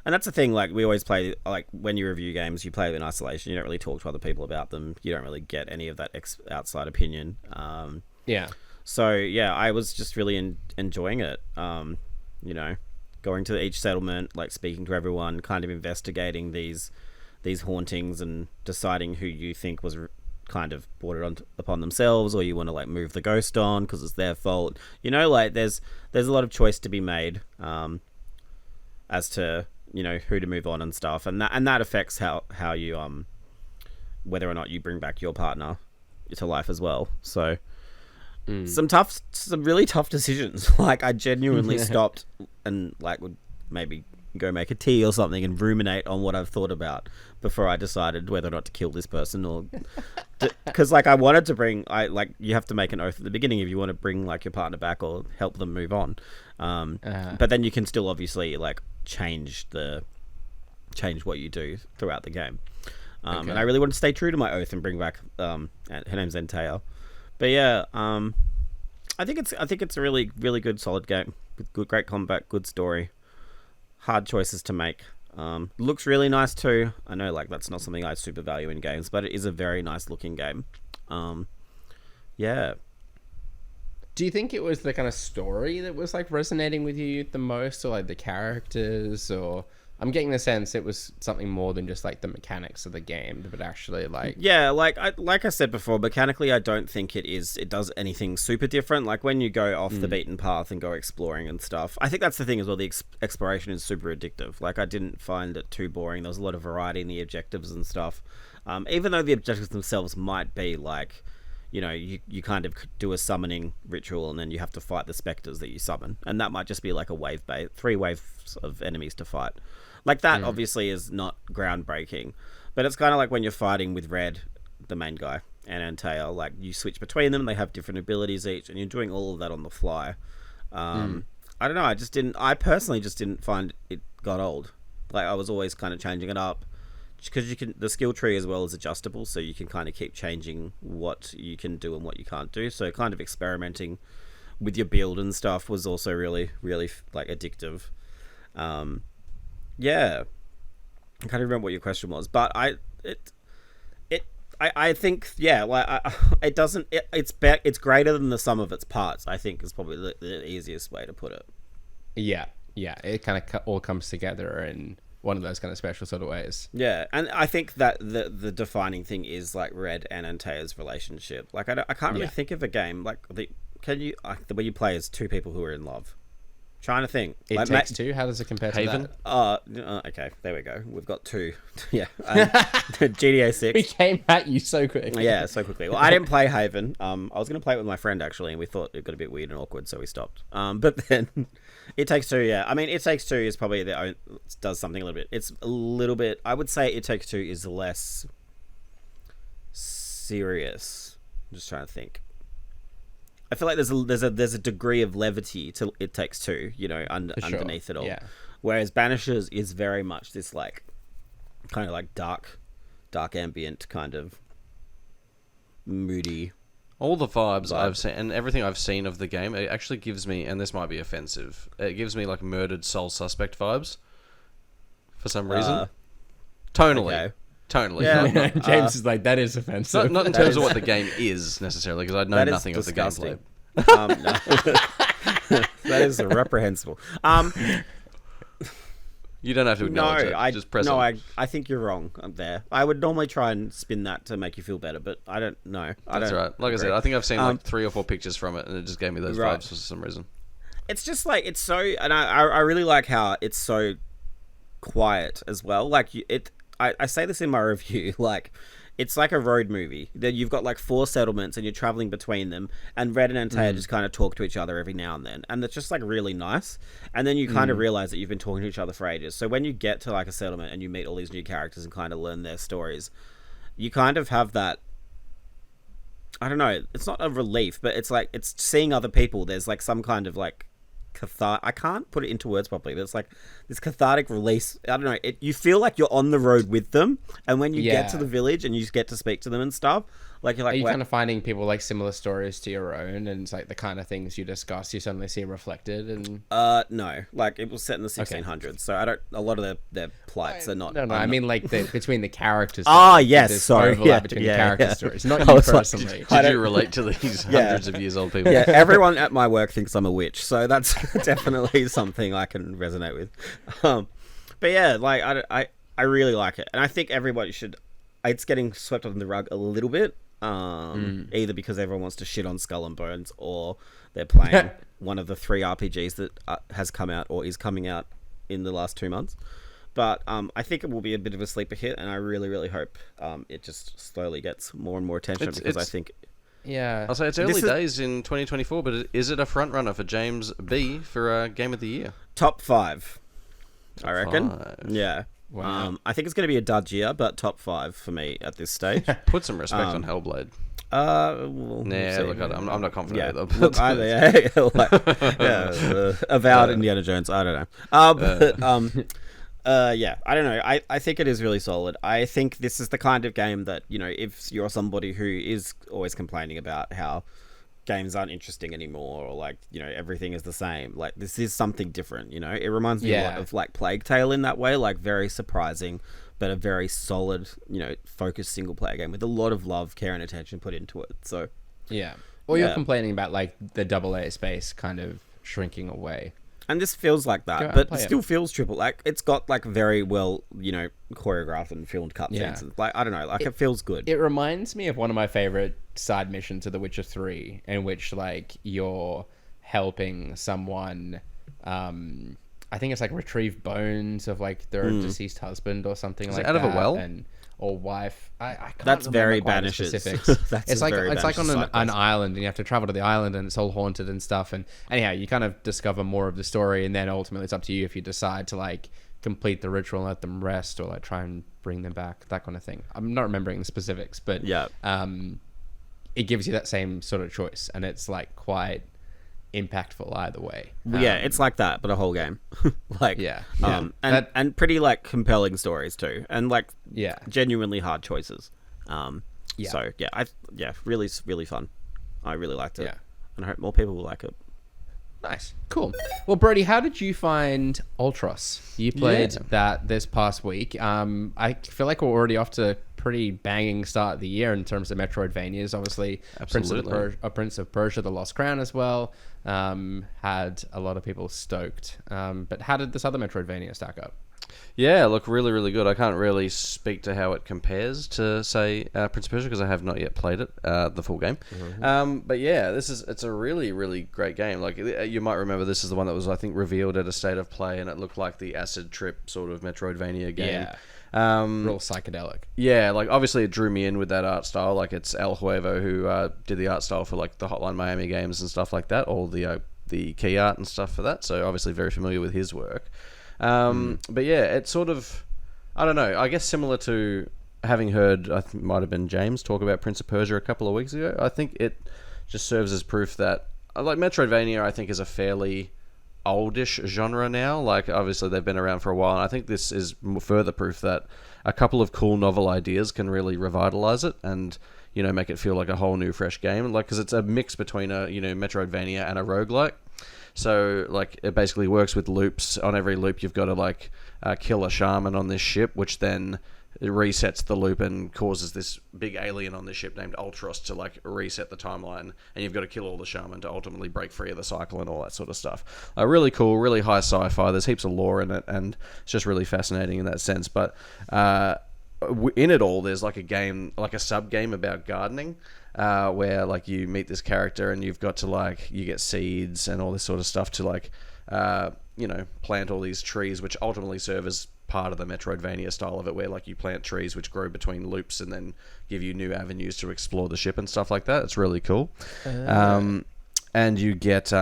that's the thing, like we always play, like when you review games, you play in isolation. You don't really talk to other people about them. You don't really get any of that outside opinion. Yeah. So yeah, I was just really enjoying it. You know, going to each settlement, like speaking to everyone, kind of investigating these hauntings and deciding who you think was kind of brought it upon themselves, or you want to like move the ghost on because it's their fault. You know, like there's a lot of choice to be made as to, you know, who to move on and stuff, and that affects how you whether or not you bring back your partner to life as well. So some really tough decisions. Like I genuinely stopped and like would maybe go make a tea or something and ruminate on what I've thought about before I decided whether or not to kill this person, or because like I wanted to bring, you have to make an oath at the beginning if you want to bring like your partner back or help them move on. But then you can still obviously like change what you do throughout the game. And I really want to stay true to my oath and bring back her name's Enteo. But yeah, I think it's a really, really good, solid game with great combat, good story, hard choices to make. Looks really nice too. I know like that's not something I super value in games, but it is a very nice looking game. Yeah. Do you think it was the kind of story that was like resonating with you the most, or like the characters, or I'm getting the sense it was something more than just like the mechanics of the game, but actually like... Yeah, like I said before, mechanically I don't think it does anything super different. Like when you go off the beaten path and go exploring and stuff, I think that's the thing as well, the exploration is super addictive. Like I didn't find it too boring. There was a lot of variety in the objectives and stuff. Even though the objectives themselves might be like, you know, you kind of do a summoning ritual and then you have to fight the specters that you summon. And that might just be like a 3 waves of enemies to fight. Like that obviously is not groundbreaking, but it's kind of like when you're fighting with Red, the main guy, and Anteo, like you switch between them, they have different abilities each, and you're doing all of that on the fly. I don't know, I personally just didn't find it got old. Like I was always kind of changing it up, because the skill tree as well is adjustable, so you can kind of keep changing what you can do and what you can't do. So kind of experimenting with your build and stuff was also really, really like addictive. Yeah, I can't remember what your question was, but I think it's greater than the sum of its parts. I think is probably the easiest way to put it. Yeah, it kind of all comes together in one of those kind of special sort of ways. Yeah, and I think that the defining thing is like Red and Antea's relationship. Like I can't really think of a game like the way you play as two people who are in love. Trying to think. It Takes Two? How does it compare Haven? to that? Okay, there we go. We've got two. Yeah. GTA 6. We came at you so quickly. Yeah, so quickly. Well, I didn't play Haven. I was going to play it with my friend, actually, and we thought it got a bit weird and awkward, so we stopped. But then, It Takes Two, yeah. I mean, It Takes Two is probably does something a little bit. It's a little bit... I would say It Takes Two is less serious. I'm just trying to think. I feel like there's a degree of levity to It Takes Two, you know, underneath it all. Yeah. Whereas Banished is very much this like kind of like dark ambient kind of moody. All the vibes I've seen and everything I've seen of the game, it actually gives me, and this might be offensive, it gives me like Murdered Soul Suspect vibes for some reason. Tonally. Okay. Totally. Yeah. James is like, that is offensive. Not in terms of what the game is necessarily, because I know That is nothing of the gameplay. disgusting. No. That is reprehensible. You don't have to acknowledge it. Just press on. I think you're wrong there. I would normally try and spin that to make you feel better, but I don't know. That's right. Like I said, I think I've seen like 3 or 4 pictures from it, and it just gave me those vibes for some reason. It's just like, it's so, and I really like how it's so quiet as well. Like I say this in my review, like it's like a road movie. That you've got like 4 settlements and you're traveling between them, and Red and Antea just kind of talk to each other every now and then, and it's just like really nice. And then you kind of realize that you've been talking to each other for ages. So when you get to like a settlement and you meet all these new characters and kind of learn their stories, you kind of have that, I don't know, it's not a relief, but it's like, it's seeing other people. There's like some kind of like I can't put it into words properly, but it's like this cathartic release. I don't know. You feel like you're on the road with them, and when you get to the village and you get to speak to them and stuff, like you're like, are you kind of finding people like similar stories to your own, and it's like the kind of things you discuss, you suddenly see reflected? And no, like it was set in the 1600s, so I don't. A lot of their plights are not. No, I mean like between the characters. Yes, sorry, between the character stories, not you personally. Did you relate to these hundreds of years old people? Yeah, everyone at my work thinks I'm a witch, so that's definitely something I can resonate with. But yeah, like I really like it, and I think everybody should. It's getting swept under the rug a little bit, either because everyone wants to shit on Skull and Bones, or they're playing one of the 3 RPGs that has come out or is coming out in the last 2 months. But I think it will be a bit of a sleeper hit, and I really, really hope it just slowly gets more and more attention, because I think. Yeah, I'll say it's early days in 2024, but is it a front runner for James B for Game of the Year? Top 5, I reckon. 5. Yeah. Wow. I think it's going to be a dud year, but top 5 for me at this stage. Put some respect on Hellblade. We'll see. Look, I'm not confident either. Look, avowed Indiana Jones. I don't know. Yeah, I don't know. I think it is really solid. I think this is the kind of game that, you know, if you're somebody who is always complaining about how games aren't interesting anymore, or like, you know, everything is the same, like this is something different. You know, it reminds me a lot of like Plague Tale in that way, like very surprising, but a very solid, you know, focused single player game with a lot of love, care, and attention put into it. So or you're complaining about like the AA space kind of shrinking away. And this feels like that, but it still feels triple. Like it's got like very well, you know, choreographed and filmed cutscenes. Like I don't know, like it feels good. It reminds me of one of my favorite side missions of The Witcher 3, in which like you're helping someone. I think it's like retrieve bones of like their deceased husband or something like that. Out of a well? Or wife. I can't That's remember very quite the Banished. specifics. It's like on an island, and you have to travel to the island, and it's all haunted and stuff. And anyhow, you kind of discover more of the story, and then ultimately it's up to you if you decide to like complete the ritual and let them rest, or like try and bring them back, that kind of thing. I'm not remembering the specifics, but it gives you that same sort of choice, and it's like quite impactful either way. It's like that, but a whole game. Like and pretty like compelling stories too, and like genuinely hard choices. So really, really fun. I really liked it, and I hope more people will like it. Nice, cool. Well, Brodie, how did you find Ultros? You played that this past week. I feel like we're already off to a pretty banging start of the year in terms of Metroidvanias. Obviously, Prince of Persia: The Lost Crown as well had a lot of people stoked. But how did this other Metroidvania stack up? Yeah, look, really, really good. I can't really speak to how it compares to, say, Prince of Persia, because I have not yet played it, the full game. But yeah, it's a really, really great game. Like, you might remember this is the one that was, I think, revealed at a State of Play, and it looked like the acid trip sort of Metroidvania game. Real psychedelic. Yeah, like, obviously it drew me in with that art style. Like, it's El Huevo who did the art style for, like, the Hotline Miami games and stuff like that, all the key art and stuff for that, so obviously very familiar with his work. But yeah, it's sort of, I don't know, I guess similar to having heard, I think it might have been James talk about Prince of Persia a couple of weeks ago. I think it just serves as proof that, like, Metroidvania, I think, is a fairly oldish genre now. Like, obviously they've been around for a while, and I think this is further proof that a couple of cool novel ideas can really revitalize it and, you know, make it feel like a whole new fresh game. Like, because it's a mix between a, you know, Metroidvania and a roguelike. So, like, it basically works with loops. On every loop, you've got to, like, kill a shaman on this ship, which then it resets the loop and causes this big alien on the ship named Ultros to like reset the timeline, and you've got to kill all the shaman to ultimately break free of the cycle and all that sort of stuff. Really cool, really high sci-fi. There's heaps of lore in it, and it's just really fascinating in that sense. But in it all, there's like a game, like a sub game about gardening. Where like you meet this character and you've got to like you get seeds and all this sort of stuff to like plant all these trees, which ultimately serve as part of the Metroidvania style of it, where like you plant trees which grow between loops and then give you new avenues to explore the ship and stuff like that. It's really cool. And you get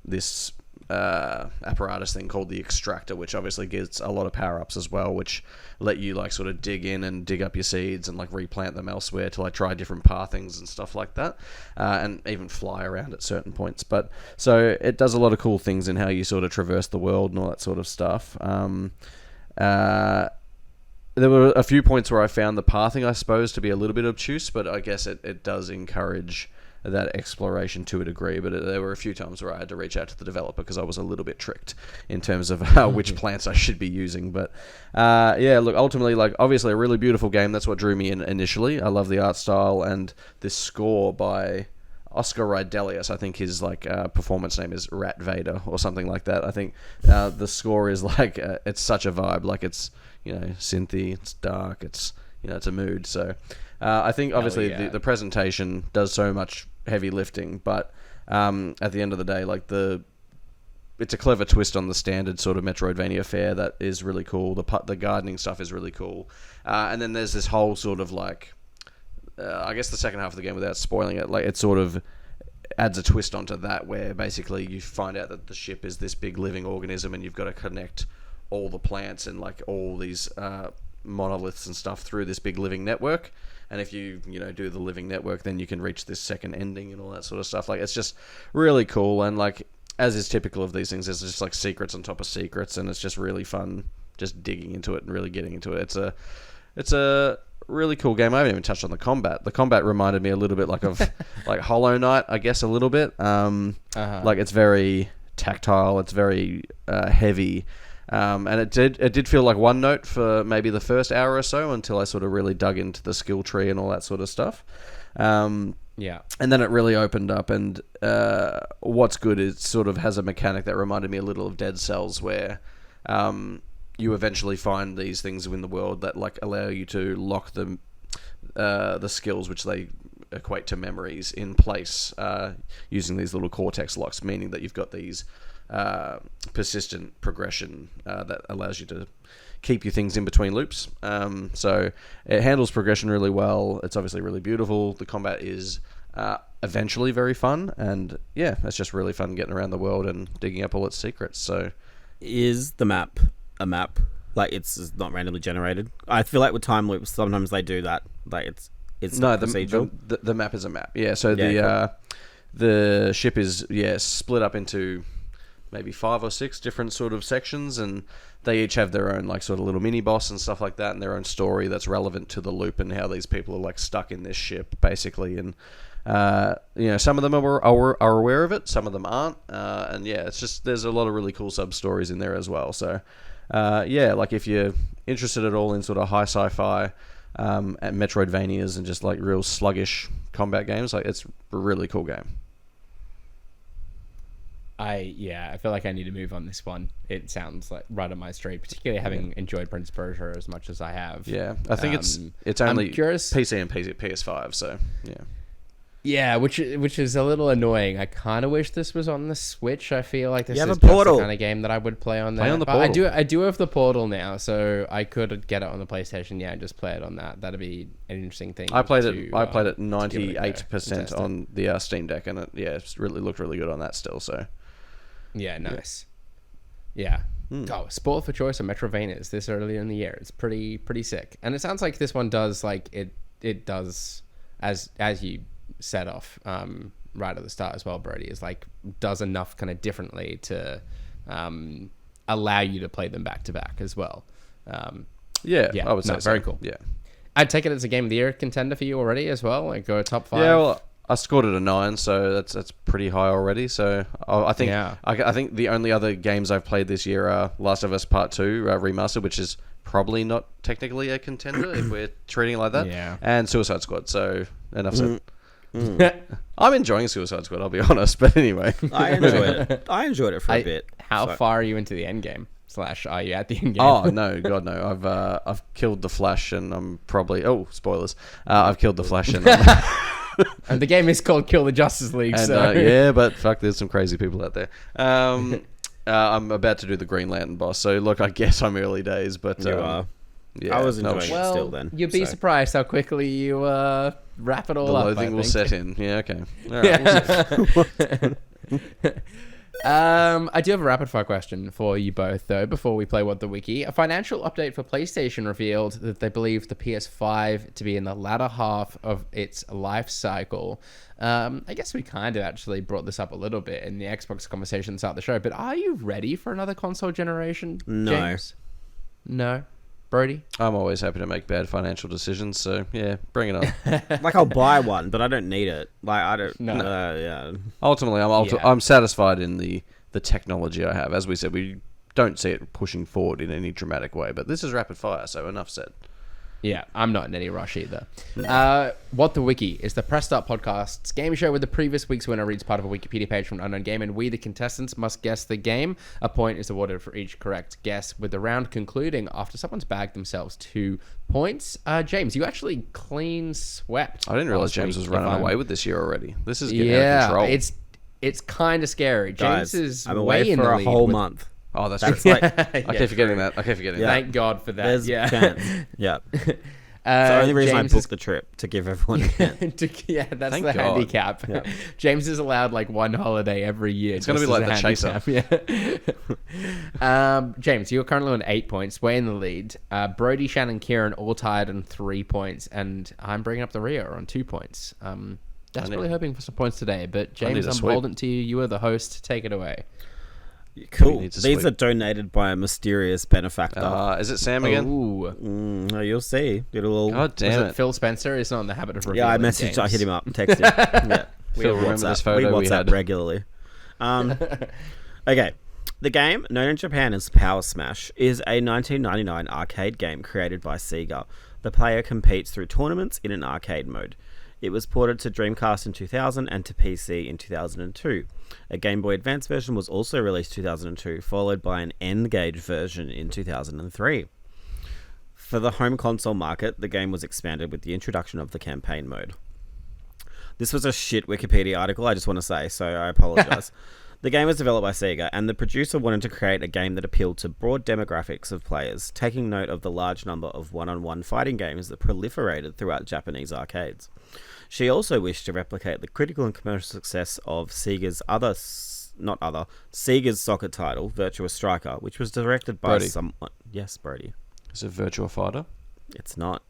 this apparatus thing called the extractor, which obviously gives a lot of power-ups as well, which let you like sort of dig in and dig up your seeds and like replant them elsewhere to like try different pathings and stuff like that, and even fly around at certain points. But so it does a lot of cool things in how you sort of traverse the world and all that sort of stuff. There were a few points where I found the pathing, I suppose, to be a little bit obtuse, but I guess it does encourage that exploration to a degree. But there were a few times where I had to reach out to the developer because I was a little bit tricked in terms of which plants I should be using. But look, ultimately, like obviously a really beautiful game. That's what drew me in initially. I love the art style and this score by Oscar Ridelius. I think his like performance name is Rat Vader or something like that. I think the score is like it's such a vibe. Like it's synthy, it's dark, it's it's a mood. So I think obviously the presentation does so much heavy lifting, but at the end of the day, like it's a clever twist on the standard sort of Metroidvania fare that is really cool. The gardening stuff is really cool, and then there's this whole sort of like I guess the second half of the game, without spoiling it, like it sort of adds a twist onto that, where basically you find out that the ship is this big living organism, and you've got to connect all the plants and like all these monoliths and stuff through this big living network. And if you do the living network, then you can reach this second ending and all that sort of stuff. Like it's just really cool, and like as is typical of these things, there's just like secrets on top of secrets, and it's just really fun just digging into it and really getting into it. It's a really cool game. I haven't even touched on the combat. The combat reminded me a little bit like of like Hollow Knight, I guess, a little bit. Like it's very tactile, it's very heavy. And it did feel like one note for maybe the first hour or so until I sort of really dug into the skill tree and all that sort of stuff. And then it really opened up, and what's good is it sort of has a mechanic that reminded me a little of Dead Cells, where you eventually find these things in the world that like allow you to lock the skills, which they equate to memories, in place using these little cortex locks, meaning that you've got these persistent progression that allows you to keep your things in between loops. So it handles progression really well. It's obviously really beautiful. The combat is eventually very fun, and it's just really fun getting around the world and digging up all its secrets. So is the map a map? Like it's not randomly generated? I feel like with time loops sometimes they do that. Like it's no, procedural. The map is a map. So cool. The ship is split up into maybe 5 or 6 different sort of sections, and they each have their own like sort of little mini boss and stuff like that, and their own story that's relevant to the loop and how these people are like stuck in this ship basically. And some of them are aware of it, some of them aren't, and it's just there's a lot of really cool sub stories in there as well. So like if you're interested at all in sort of high sci-fi and Metroidvanias and just like real sluggish combat games, like it's a really cool game. I feel like I need to move on this one. It sounds like right on my street, particularly having enjoyed Prince of Persia as much as I have. I think it's only curious, PC and PS5, so which is a little annoying. I kind of wish this was on the Switch. I feel like this is just Portal. the kind of game that I would play on there. Play on the But Portal. I do have the Portal now, so I could get it on the PlayStation, and just play it on that. That'd be an interesting thing. I played it 98% on the Steam Deck, and it's really looked really good on that still. So nice. Sport for choice on Metrovanias this early in the year. It's pretty sick, and it sounds like this one does like it does as you set off right at the start as well. Brodie is like does enough kind of differently to allow you to play them back to back as well. I would say very cool. I'd take it as a game of the year contender for you already as well. Like go top 5. Yeah, well, I scored it a 9, so that's pretty high already. So I think I think the only other games I've played this year are Last of Us Part 2 Remastered, which is probably not technically a contender if we're treating it like that. Yeah. And Suicide Squad. So enough said. I'm enjoying Suicide Squad, I'll be honest. But anyway, I enjoyed it. I enjoyed it for a bit. How far are you into the end game? / are you at the end game? Oh no, God no! I've killed the Flash, and I'm probably spoilers. I've killed the Flash, and and the game is called Kill the Justice League. and, So yeah, but fuck, there's some crazy people out there. I'm about to do the Green Lantern boss, so look, I guess I'm early days, but You are. yeah, I was enjoying it well, still then. you'd be surprised how quickly you wrap it all The up. loathing I will think. set in. Yeah, okay. All right. I do have a rapid fire question for you both, though, before we play What the Wiki. A financial update for PlayStation revealed that they believe the PS5 to be in the latter half of its life cycle. I guess we kind of actually brought this up a little bit in the Xbox conversation at the show, but are you ready for another console generation, No. James? No? Brodie? I'm always happy to make bad financial decisions, so yeah, bring it on. Like, I'll buy one, but I don't need it. Like, I don't... No. Yeah. Ultimately, Yeah. I'm satisfied in the technology I have. As we said, we don't see it pushing forward in any dramatic way, but this is rapid fire, so enough said. Yeah, I'm not in any rush either. What the Wiki is the Press Start podcast's game show where the previous week's winner reads part of a Wikipedia page from an unknown game, and we, the contestants, must guess the game. A point is awarded for each correct guess, with the round concluding after someone's bagged themselves 2 points. James, you actually clean swept. I didn't realize last James week, was running if I'm- away with this year already. This is getting out of control. it's kind of scary. James Guys, is I'm way away in for the a lead whole with- month. Oh, that's That's true. like... I keep forgetting that. Thank God for that. There's yeah. a chance. Yeah. It's the only reason James I booked the trip, to give everyone a chance. Yeah, that's Thank the God. handicap. Yeah. James is allowed like one holiday every year. It's gonna just be like as a the handicap. Yeah. James, you're currently on 8 points, way in the lead. Brodie, Shannon, Kieran all tied on 3 points, and I'm bringing up the rear on 2 points. Desperately hoping for some points today, but James, a I'm sweep. beholden to you. You are the host. Take it away. Cool. needs a These sweep. are donated by a mysterious benefactor. Is it Sam again? Ooh. Oh, you'll see. It'll... God damn Was it. it Phil Spencer? He's not in the habit of Yeah, I revealing messaged. games. I hit him up and texted him. Yeah, Phil, we remember this WhatsApp. photo we we WhatsApp had? regularly. Okay. The game, known in Japan as Power Smash, is a 1999 arcade game created by Sega. The player competes through tournaments in an arcade mode. It was ported to Dreamcast in 2000 and to PC in 2002. A Game Boy Advance version was also released in 2002, followed by an N-Gage version in 2003. For the home console market, the game was expanded with the introduction of the campaign mode. This was a shit Wikipedia article, I just want to say, so I apologize. The game was developed by Sega, and the producer wanted to create a game that appealed to broad demographics of players, taking note of the large number of one-on-one fighting games that proliferated throughout Japanese arcades. She also wished to replicate the critical and commercial success of Sega's Sega's soccer title, Virtua Striker, which was directed by Brodie. someone... Yes, Brodie. Is it Virtua Fighter? It's not.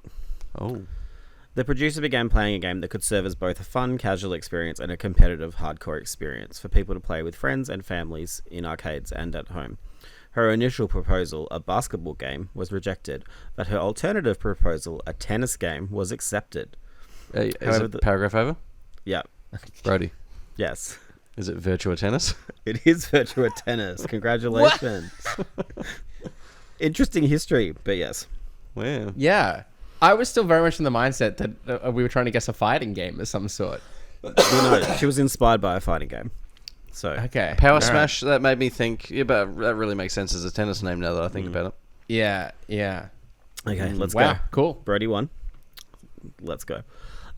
Oh. The producer began playing a game that could serve as both a fun, casual experience and a competitive, hardcore experience for people to play with friends and families in arcades and at home. Her initial proposal, a basketball game, was rejected, but her alternative proposal, a tennis game, was accepted. Is However, it paragraph over? Yeah. Brody. Yes. Is it Virtua Tennis? It is Virtua Tennis. Congratulations. Interesting history, but yes. Wow. Yeah. I was still very much in the mindset that we were trying to guess a fighting game of some sort. Well, no, she was inspired by a fighting game. So, Okay. Power all right. Smash, that made me think, yeah, but that really makes sense as a tennis name now that I think about it. Yeah, yeah. okay, let's Wow, go. cool. Brodie won. Let's go.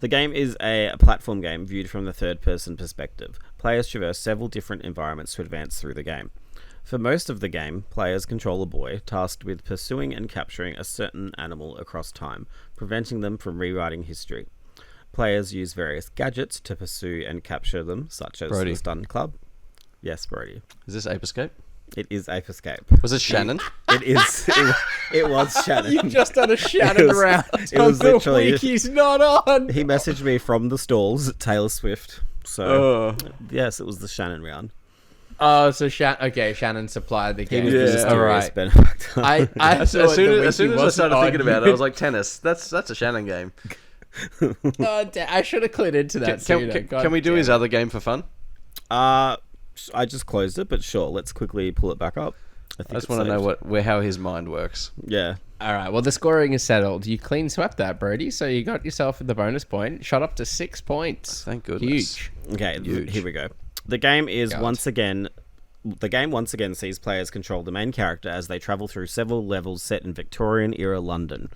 The game is a platform game viewed from the third-person perspective. Players traverse several different environments to advance through the game. For most of the game, players control a boy tasked with pursuing and capturing a certain animal across time, preventing them from rewriting history. Players use various gadgets to pursue and capture them, such as Brodie. the Stun Club. Yes, Brodie. Is this Ape Escape? It is Ape Escape. Was it Shannon? It is. It was Shannon. You just done a Shannon was- round. it was on literally- the week he's not on. He messaged me from the stalls, Taylor Swift. So, yes, it was the Shannon round. Oh, so Shannon supplied the He game. was the Yeah. mysterious All right. benefactor. I As thought soon the as I wiki started wasn't thinking on about it, I you. was like, tennis. That's a Shannon game. I should have clued into that sooner. Can we do his other game for fun? I just closed it, but sure, let's quickly pull it back up. I just want to know how his mind works. Yeah. All right. Well, the scoring is settled. You clean swept that, Brodie. So you got yourself the bonus point. Shot up to 6 points. Thank goodness. Huge. Okay. Huge. Here we go. The game God. once again sees players control the main character as they travel through several levels set in Victorian-era London.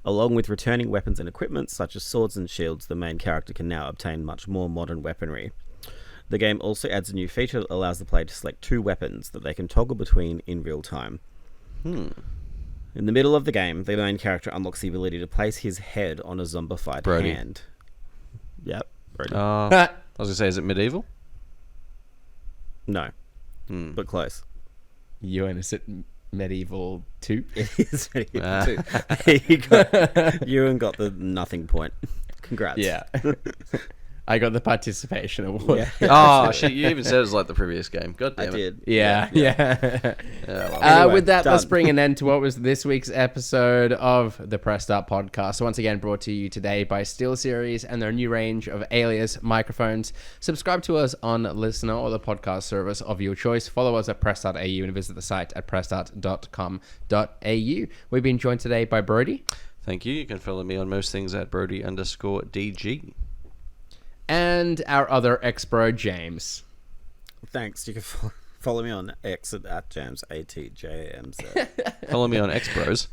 Along with returning weapons and equipment such as swords and shields, the main character can now obtain much more modern weaponry. The game also adds a new feature that allows the player to select 2 weapons that they can toggle between in real time. In the middle of the game, the main character unlocks the ability to place his head on a zombified Brodie. hand. Yep. Brodie. I was going to say, is it medieval? No. But close. Ewan, is it Medieval 2? It is Medieval 2. Ewan got the nothing point. Congrats. Yeah. I got the participation award. Yeah. Oh, shit, you even said it was like the previous game. God I damn it. did. Yeah. Yeah, well. Anyway, With that, let's done. bring an end to what was this week's episode of the Press Start podcast. Once again, brought to you today by SteelSeries and their new range of Alias microphones. Subscribe to us on Listener or the podcast service of your choice. Follow us at press.au and visit the site at pressstart.com.au. We've been joined today by Brodie. Thank you. You can follow me on most things at Brodie_DG. And our other ex-bro, James. Thanks. You can follow me on X at James ATJMZ. Follow me on Xbros.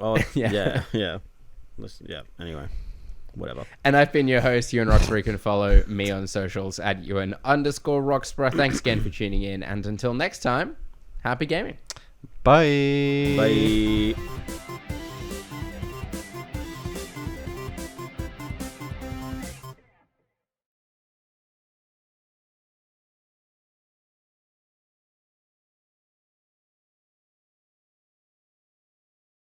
Oh Yeah. yeah. Yeah. Anyway, whatever. And I've been your host, Ewan Roxburgh. You can follow me on socials at Ewan_Roxburgh. Thanks again for tuning in. And until next time, happy gaming. Bye. Bye.